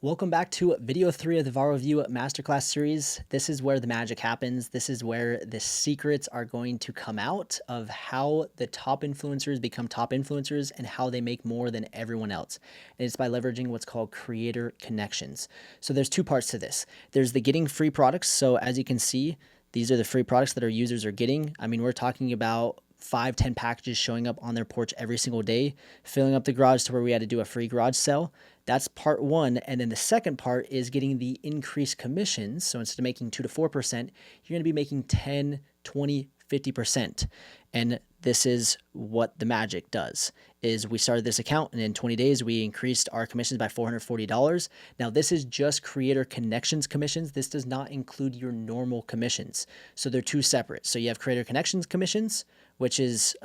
Welcome back to video 3 of the Viral View Masterclass series. This is where the magic happens. This is where the secrets are going to come out of how the top influencers become top influencers and how they make more than everyone else. And it's by leveraging what's called creator connections. So there's two parts to this. There's the getting free products. So as you can see, these are the free products that our users are getting. I mean, we're talking about 5-10 packages showing up on their porch every single day, filling up the garage to where we had to do a free garage sale. That's part one. And then the second part is getting the increased commissions. So instead of making 2 to 4%, you're going to be making 10, 20, 50%. And this is what the magic does is we started this account and in 20 days, we increased our commissions by $440. Now this is just creator connections commissions. This does not include your normal commissions. So they're two separate. So you have creator connections commissions, which is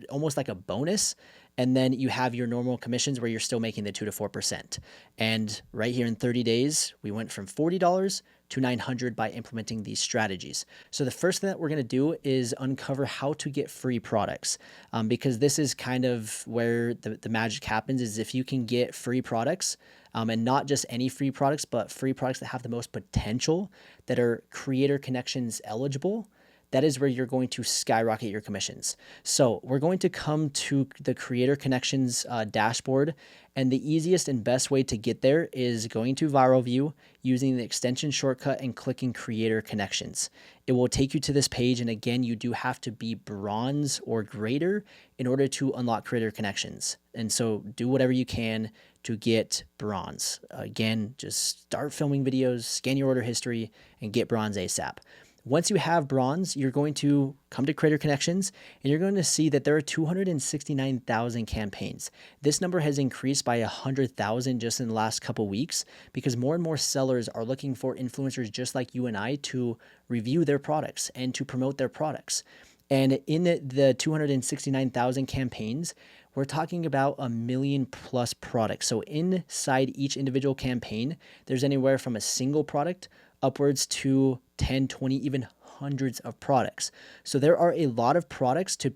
almost like a bonus. And then you have your normal commissions where you're still making the 2 to 4%. And right here in 30 days, we went from $40 to $900 by implementing these strategies. So the first thing that we're going to do is uncover how to get free products, because this is kind of where the magic happens is if you can get free products, and not just any free products, but free products that have the most potential, that are creator connections eligible, that is where you're going to skyrocket your commissions. So we're going to come to the Creator Connections dashboard, and the easiest and best way to get there is going to Viral View, using the extension shortcut and clicking Creator Connections. It will take you to this page, and again, you do have to be bronze or greater in order to unlock Creator Connections. And so do whatever you can to get bronze. Again, just start filming videos, scan your order history, and get bronze ASAP. Once you have bronze, you're going to come to Creator Connections and you're going to see that there are 269,000 campaigns. This number has increased by 100,000 just in the last couple weeks because more and more sellers are looking for influencers just like you and I to review their products and to promote their products. And in the 269,000 campaigns, we're talking about 1 million plus products. So inside each individual campaign, there's anywhere from a single product upwards to 10, 20, even hundreds of products. So there are a lot of products to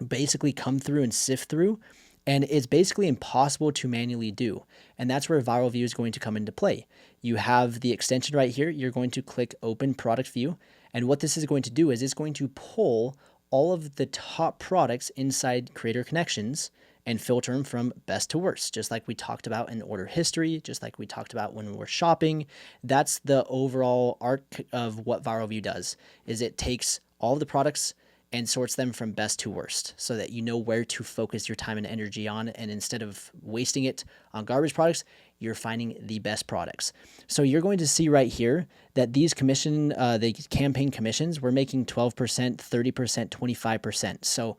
basically come through and sift through, and it's basically impossible to manually do. And that's where Viral View is going to come into play. You have the extension right here. You're going to click Open Product View. And what this is going to do is it's going to pull all of the top products inside Creator Connections and filter them from best to worst, just like we talked about in order history, just like we talked about when we're shopping. That's the overall arc of what Viral View does, is it takes all of the products and sorts them from best to worst so that you know where to focus your time and energy on. And instead of wasting it on garbage products, you're finding the best products. So you're going to see right here that these the campaign commissions, we're making 12%, 30%, 25%. So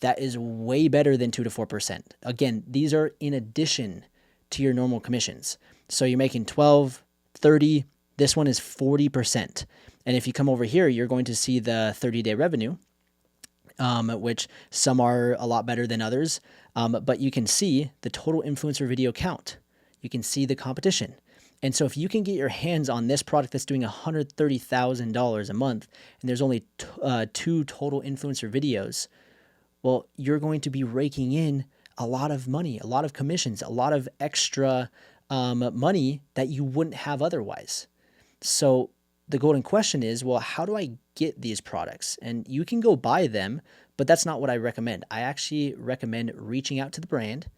that is way better than 2 to 4%. Again, these are in addition to your normal commissions. So you're making 12, 30, this one is 40%. And if you come over here, you're going to see the 30-day revenue, which some are a lot better than others. But you can see the total influencer video count. You can see the competition. And so if you can get your hands on this product that's doing $130,000 a month, and there's only 2 total influencer videos, well, you're going to be raking in a lot of money, a lot of commissions, a lot of extra money that you wouldn't have otherwise. So the golden question is, well, how do I get these products? And you can go buy them, but that's not what I recommend. I actually recommend reaching out to the brand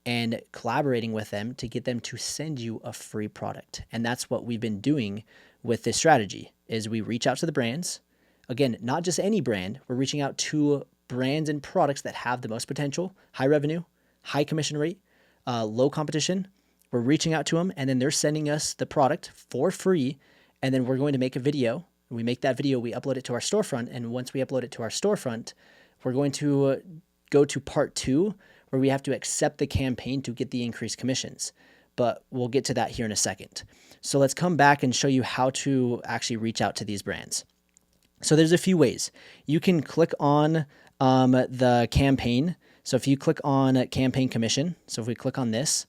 and collaborating with them to get them to send you a free product. And that's what we've been doing with this strategy, is we reach out to the brands. Again, not just any brand. We're reaching out to brands and products that have the most potential, high revenue, high commission rate, low competition. We're reaching out to them, and then they're sending us the product for free, and then we're going to make a video. We make that video, we upload it to our storefront, and once we upload it to our storefront, we're going to go to part 2, where we have to accept the campaign to get the increased commissions. But we'll get to that here in a second. So let's come back and show you how to actually reach out to these brands. So there's a few ways. You can click on the campaign. So if you click on campaign commission, so if we click on this,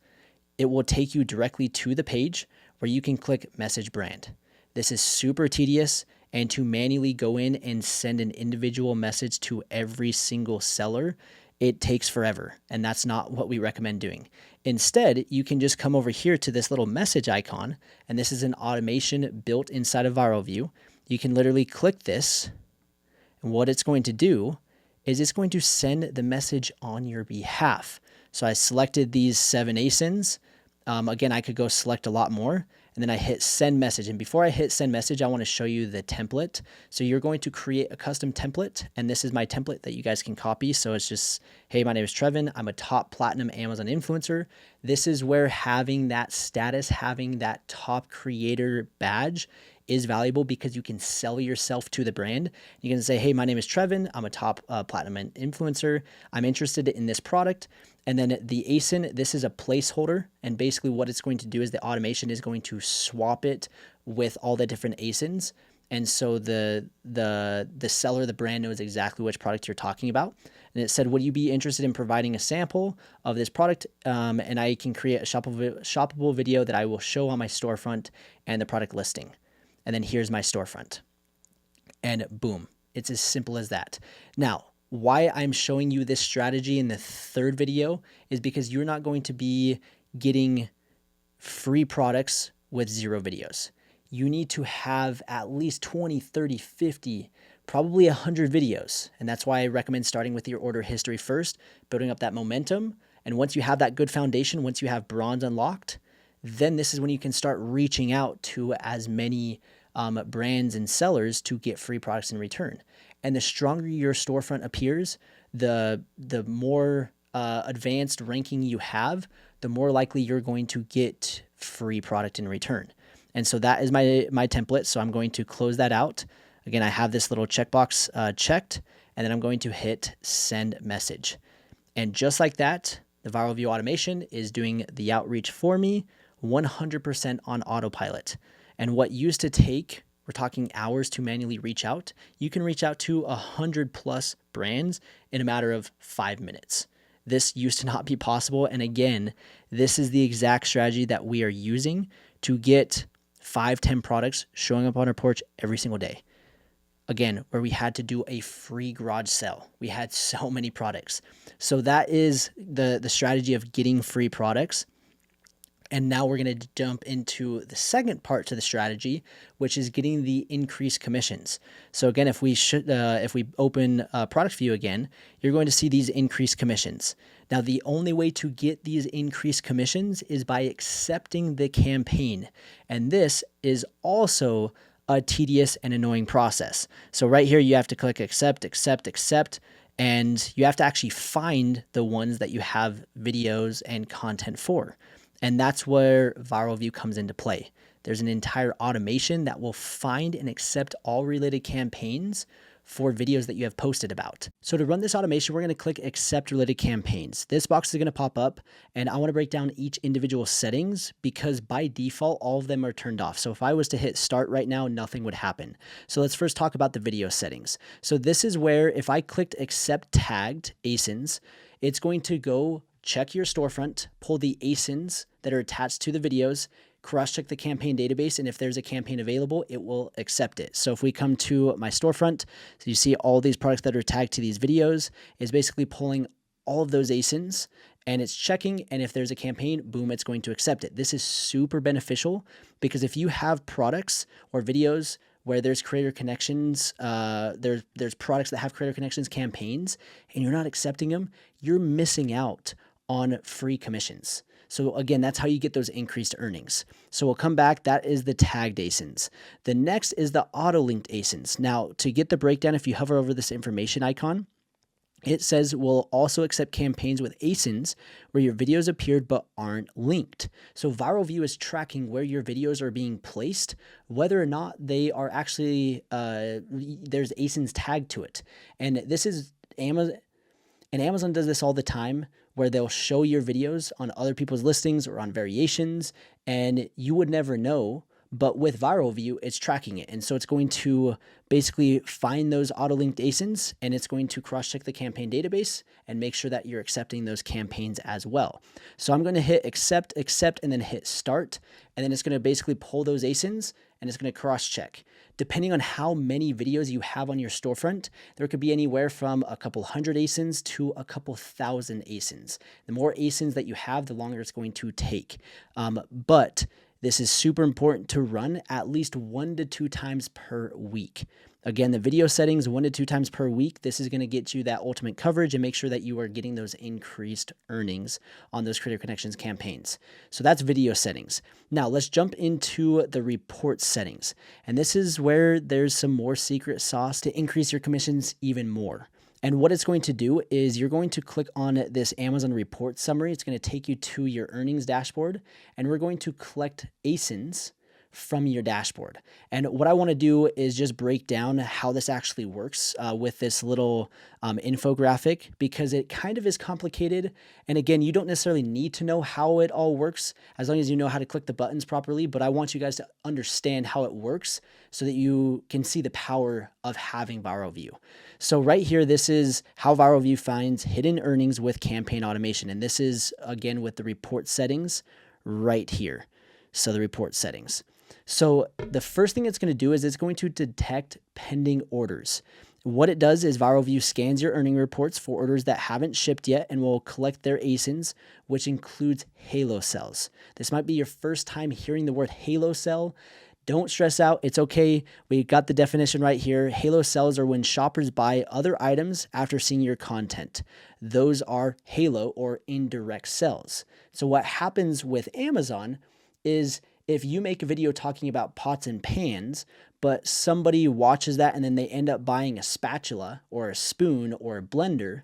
it will take you directly to the page where you can click message brand. This is super tedious, and to manually go in and send an individual message to every single seller, it takes forever, and that's not what we recommend doing. Instead, you can just come over here to this little message icon, and this is an automation built inside of ViralView. You can literally click this, and what it's going to do is it's going to send the message on your behalf. So I selected these 7 ASINs. Again, I could go select a lot more, and then I hit send message. And before I hit send message, I want to show you the template. So you're going to create a custom template, and this is my template that you guys can copy. So it's just, hey, my name is Trevin. I'm a top platinum Amazon influencer. This is where having that status, having that top creator badge is valuable, because you can sell yourself to the brand. You can say, hey, my name is Trevin. I'm a top platinum influencer. I'm interested in this product. And then the ASIN, this is a placeholder. And basically what it's going to do is the automation is going to swap it with all the different ASINs. And so the seller, the brand, knows exactly which product you're talking about. And it said, would you be interested in providing a sample of this product? And I can create a shoppable video that I will show on my storefront and the product listing. And then here's my storefront. And boom, it's as simple as that. Now, why I'm showing you this strategy in the third video is because you're not going to be getting free products with 0 videos. You need to have at least 20, 30, 50, probably 100 videos. And that's why I recommend starting with your order history first, building up that momentum. And once you have that good foundation, once you have bronze unlocked, then this is when you can start reaching out to as many brands and sellers to get free products in return. And the stronger your storefront appears, the more advanced ranking you have, the more likely you're going to get free product in return. And so that is my template. So I'm going to close that out. Again, I have this little checkbox checked, and then I'm going to hit send message. And just like that, the ViralView automation is doing the outreach for me 100% on autopilot. And what used to take, we're talking hours to manually reach out, you can reach out to 100+ brands in a matter of 5 minutes. This used to not be possible. And again, this is the exact strategy that we are using to get 5-10 products showing up on our porch every single day. Again, where we had to do a free garage sale. We had so many products. So that is the strategy of getting free products. And now we're going to jump into the second part to the strategy, which is getting the increased commissions. So again, if we open product view again, you're going to see these increased commissions. Now, the only way to get these increased commissions is by accepting the campaign. And this is also a tedious and annoying process. So right here, you have to click accept, accept, accept, and you have to actually find the ones that you have videos and content for. And that's where ViralView comes into play. There's an entire automation that will find and accept all related campaigns for videos that you have posted about. So to run this automation, we're going to click accept related campaigns. This box is going to pop up, and I want to break down each individual settings because by default, all of them are turned off. So if I was to hit start right now, nothing would happen. So let's first talk about the video settings. So this is where if I clicked accept tagged ASINs, it's going to go check your storefront, pull the ASINs that are attached to the videos, cross-check the campaign database, and if there's a campaign available, it will accept it. So if we come to my storefront, so you see all these products that are tagged to these videos, is basically pulling all of those ASINs, and it's checking, and if there's a campaign, boom, it's going to accept it. This is super beneficial because if you have products or videos where there's creator connections, there's products that have creator connections campaigns, and you're not accepting them, you're missing out on free commissions. So again, that's how you get those increased earnings. So we'll come back. That is the tagged ASINs. The next is the auto-linked ASINs. Now, to get the breakdown, if you hover over this information icon, it says we'll also accept campaigns with ASINs where your videos appeared but aren't linked. So ViralView is tracking where your videos are being placed, whether or not they are actually, there's ASINs tagged to it. And this is Amazon. And Amazon does this all the time where they'll show your videos on other people's listings or on variations, and you would never know, But with Viral View, it's tracking it. And so it's going to basically find those auto-linked ASINs, and it's going to cross-check the campaign database and make sure that you're accepting those campaigns as well. So I'm going to hit accept, and then hit start. And then it's going to basically pull those ASINs and it's going to cross-check. Depending on how many videos you have on your storefront, there could be anywhere from a couple hundred ASINs to a couple thousand ASINs. The more ASINs that you have, the longer it's going to take. But this is super important to run at least 1 to 2 times per week. Again, the video settings 1 to 2 times per week. This is going to get you that ultimate coverage and make sure that you are getting those increased earnings on those Creator Connections campaigns. So that's video settings. Now let's jump into the report settings. And this is where there's some more secret sauce to increase your commissions even more. And what it's going to do is you're going to click on this Amazon report summary. It's going to take you to your earnings dashboard, and we're going to collect ASINs from your dashboard. And what I want to do is just break down how this actually works with this little infographic, because it kind of is complicated. And again, you don't necessarily need to know how it all works as long as you know how to click the buttons properly. But I want you guys to understand how it works so that you can see the power of having Viral View. So right here, this is how Viral View finds hidden earnings with campaign automation. And this is, again, with the report settings right here. So the report settings. So the first thing it's going to do is it's going to detect pending orders. What it does is Viral View scans your earning reports for orders that haven't shipped yet and will collect their ASINs, which includes halo cells. This might be your first time hearing the word halo cell. Don't stress out. It's okay. We got the definition right here. Halo cells are when shoppers buy other items after seeing your content. Those are halo or indirect sales. So what happens with Amazon is if you make a video talking about pots and pans, but somebody watches that and then they end up buying a spatula or a spoon or a blender,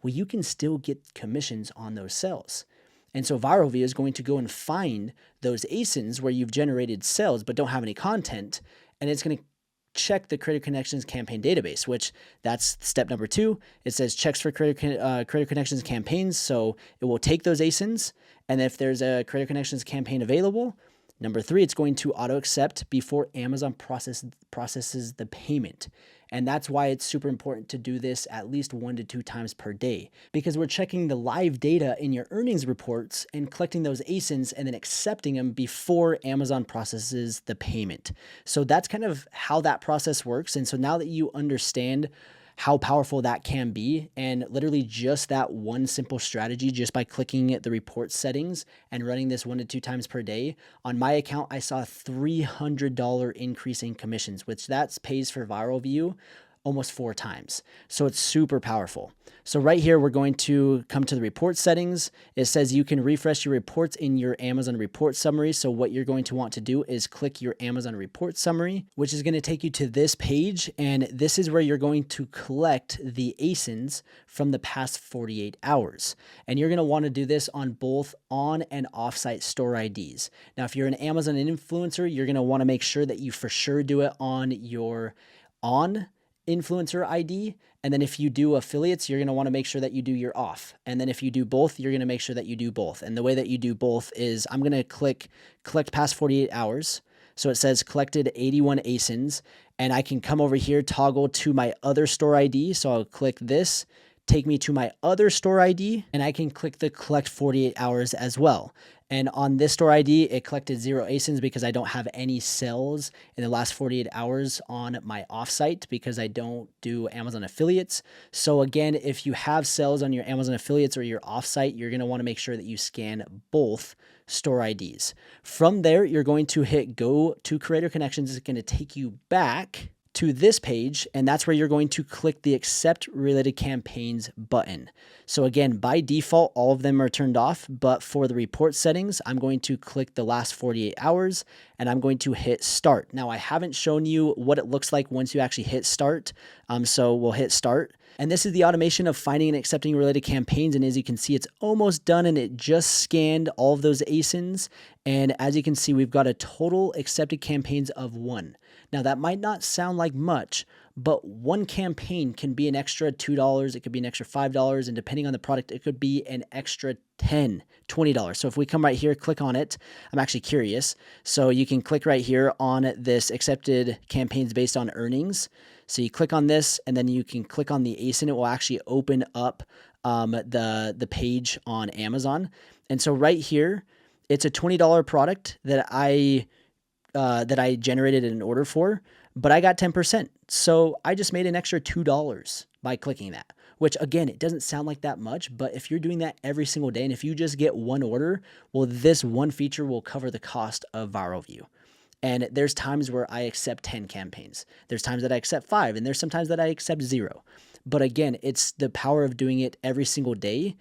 well, you can still get commissions on those sales. And so Viral View is going to go and find those ASINs where you've generated sales but don't have any content, and it's going to check the Creator Connections campaign database, which that's step number 2. It says checks for Creator Connections campaigns. So it will take those ASINs, and if there's a Creator Connections campaign available, number 3, it's going to auto accept before Amazon processes the payment. And that's why it's super important to do this at least 1 to 2 times per day, because we're checking the live data in your earnings reports and collecting those ASINs and then accepting them before Amazon processes the payment. So that's kind of how that process works. And so now that you understand how powerful that can be, and literally just that one simple strategy, just by clicking the report settings and running this 1 to 2 times per day, on my account, I saw a $300 increase in commissions, which that pays for Viral View almost 4 times. So it's super powerful. So right here, we're going to come to the report settings. It says you can refresh your reports in your Amazon report summary. So what you're going to want to do is click your Amazon report summary, which is going to take you to this page. And this is where you're going to collect the ASINs from the past 48 hours. And you're going to want to do this on both on and offsite store IDs. Now, if you're an Amazon influencer, you're going to want to make sure that you for sure do it on your influencer ID. And then if you do affiliates, you're going to want to make sure that you do your off. And then if you do both, you're going to make sure that you do both. And the way that you do both is I'm going to click collect past 48 hours. So it says collected 81 ASINs, and I can come over here, toggle to my other store ID. So I'll click this, take me to my other store ID, and I can click the collect 48 hours as well. And on this store ID, it collected 0 ASINs because I don't have any sales in the last 48 hours on my offsite because I don't do Amazon affiliates. So again, if you have sales on your Amazon affiliates or your offsite, you're going to want to make sure that you scan both store IDs. From there, you're going to hit go to Creator Connections. It's going to take you back to this page, and that's where you're going to click the accept related campaigns button. So again, by default, all of them are turned off, but for the report settings, I'm going to click the last 48 hours and I'm going to hit start. Now, I haven't shown you what it looks like once you actually hit start. So we'll hit start. And this is the automation of finding and accepting related campaigns. And as you can see, it's almost done, and it just scanned all of those ASINs. And as you can see, we've got a total accepted campaigns of 1. Now, that might not sound like much, but one campaign can be an extra $2, it could be an extra $5, and depending on the product, it could be an extra $10, $20. So if we come right here, click on it, I'm actually curious. So you can click right here on this accepted campaigns based on earnings. So you click on this, and then you can click on the ASIN. It will actually open up the page on Amazon. And so right here, it's a $20 product that I generated an order for, but I got 10%. So I just made an extra $2 by clicking that, which again, it doesn't sound like that much, but if you're doing that every single day, and if you just get one order, well, this one feature will cover the cost of Viral View. And there's times where I accept 10 campaigns. There's times that I accept 5, and there's sometimes that I accept 0. But again, it's the power of doing it every single day.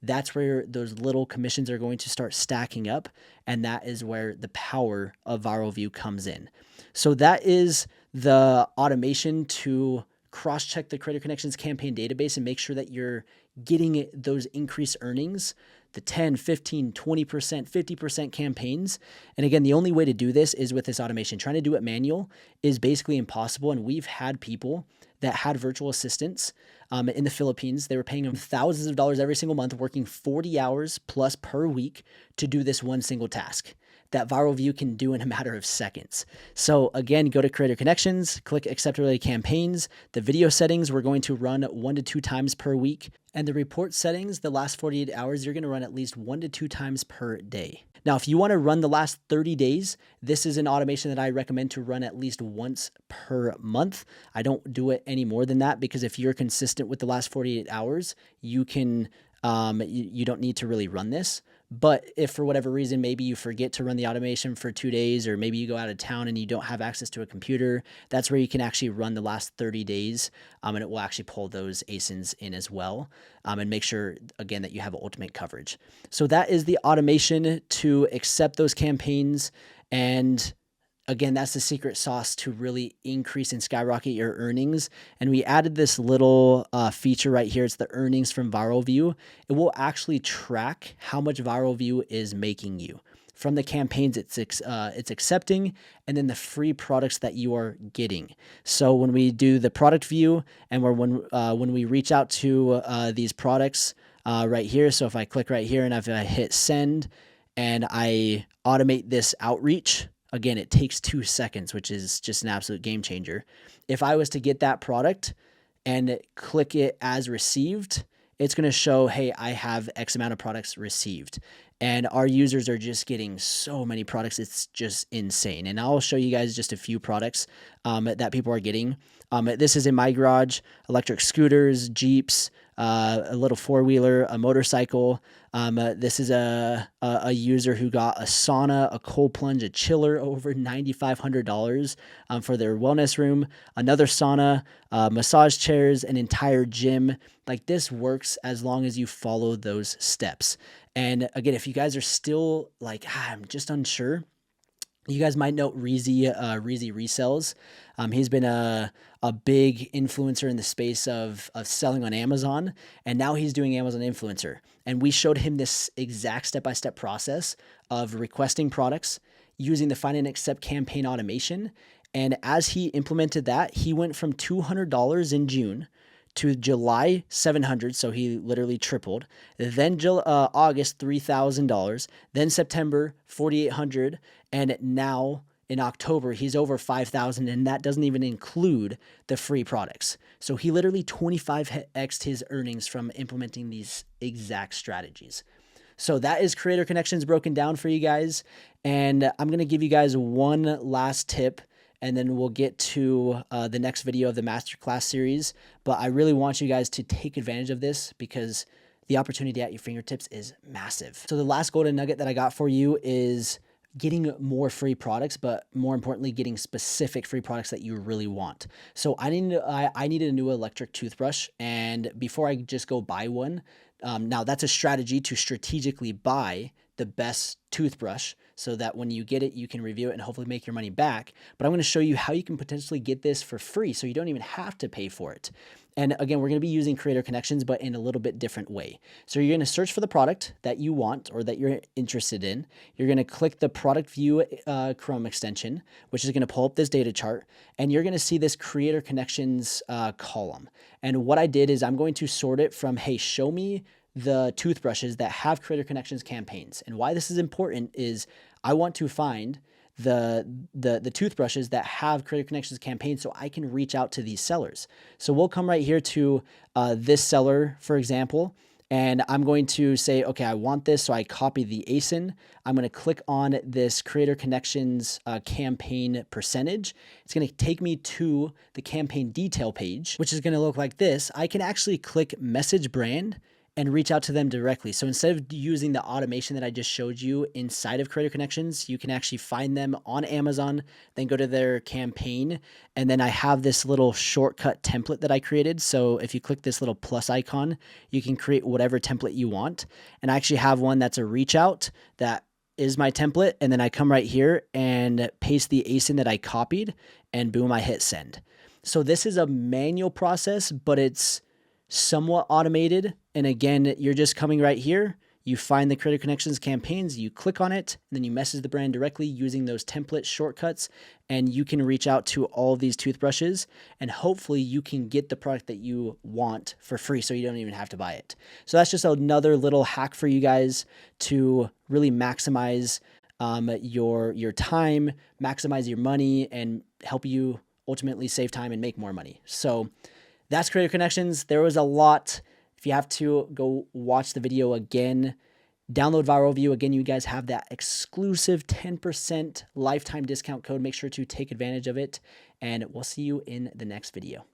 That's where those little commissions are going to start stacking up, and that is where the power of Viral View comes in. So that is the automation to cross-check the Creator Connections campaign database and make sure that you're getting those increased earnings, the 10, 15, 20%, 50% campaigns. And again, the only way to do this is with this automation. Trying to do it manual is basically impossible, and we've had people that had virtual assistants in the Philippines. They were paying them thousands of dollars every single month, working 40 hours plus per week to do this one single task that Viral View can do in a matter of seconds. So again, go to Creator Connections, click Accept Related Campaigns. The video settings, we're going to run 1 to 2 times per week. And the report settings, the last 48 hours, you're going to run at least 1 to 2 times per day. Now, if you want to run the last 30 days, this is an automation that I recommend to run at least once per month. I don't do it any more than that, because if you're consistent with the last 48 hours, you can you don't need to really run this. But if for whatever reason, maybe you forget to run the automation for 2 days, or maybe you go out of town and you don't have access to a computer, that's where you can actually run the last 30 days. And it will actually pull those ASINs in as well, and make sure, again, that you have ultimate coverage. So that is the automation to accept those campaigns. And again, that's the secret sauce to really increase and skyrocket your earnings. And we added this little feature right here. It's the earnings from Viral View. It will actually track how much Viral View is making you from the campaigns it's accepting, and then the free products that you are getting. So when we do the product view, and when we reach out to these products right here, so if I click right here and if I hit send and I automate this outreach, again, it takes 2 seconds, which is just an absolute game changer. If I was to get that product and click it as received, it's going to show, hey, I have X amount of products received. And our users are just getting so many products. It's just insane. And I'll show you guys just a few products that people are getting. This is in my garage: electric scooters, Jeeps, a little four-wheeler, a motorcycle. This is a user who got a sauna, a cold plunge, a chiller, over $9,500 for their wellness room, another sauna, massage chairs, an entire gym. Like, this works as long as you follow those steps. And again, if you guys are still like, I'm just unsure, you guys might know Reezy Resells. He's been a big influencer in the space of selling on Amazon, and now he's doing Amazon Influencer. And we showed him this exact step-by-step process of requesting products, using the Find and Accept campaign automation. And as he implemented that, he went from $200 in June to July $700, so he literally tripled. Then August $3,000, then September $4,800, and now in October he's over $5,000, and that doesn't even include the free products. So he literally 25x'd his earnings from implementing these exact strategies. So that is Creator Connections broken down for you guys, and I'm gonna give you guys one last tip, and then we'll get to the next video of the masterclass series. But I really want you guys to take advantage of this, because the opportunity at your fingertips is massive. So the last golden nugget that I got for you is getting more free products, but more importantly, getting specific free products that you really want. So I needed a new electric toothbrush, and before I just go buy one, now that's a strategy to strategically buy the best toothbrush so that when you get it, you can review it and hopefully make your money back. But I'm going to show you how you can potentially get this for free so you don't even have to pay for it. And again, we're going to be using creator connections, but in a little bit different way. So you're going to search for the product that you want or that you're interested in. You're going to click the product view Chrome extension, which is going to pull up this data chart, and you're going to see this creator connections column. And what I did is I'm going to sort it from, hey, show me the toothbrushes that have creator connections campaigns. And why this is important is I want to find the toothbrushes that have creator connections campaigns so I can reach out to these sellers. So we'll come right here to this seller, for example, and I'm going to say, okay, I want this. So I copy the ASIN. I'm going to click on this creator connections campaign percentage. It's going to take me to the campaign detail page, which is going to look like this. I can actually click message brand and reach out to them directly. So instead of using the automation that I just showed you inside of Creator Connections, you can actually find them on Amazon, then go to their campaign. And then I have this little shortcut template that I created. So if you click this little plus icon, you can create whatever template you want. And I actually have one that's a reach out that is my template. And then I come right here and paste the ASIN that I copied, and boom, I hit send. So this is a manual process, but it's somewhat automated. And again, you're just coming right here, you find the Creator Connections campaigns, you click on it, and then you message the brand directly using those template shortcuts, and you can reach out to all of these toothbrushes, and hopefully you can get the product that you want for free so you don't even have to buy it. So that's just another little hack for you guys to really maximize your time, maximize your money, and help you ultimately save time and make more money. So that's Creator Connections. There was a lot. If you have to go watch the video again, download Viral View. Again, you guys have that exclusive 10% lifetime discount code. Make sure to take advantage of it, and we'll see you in the next video.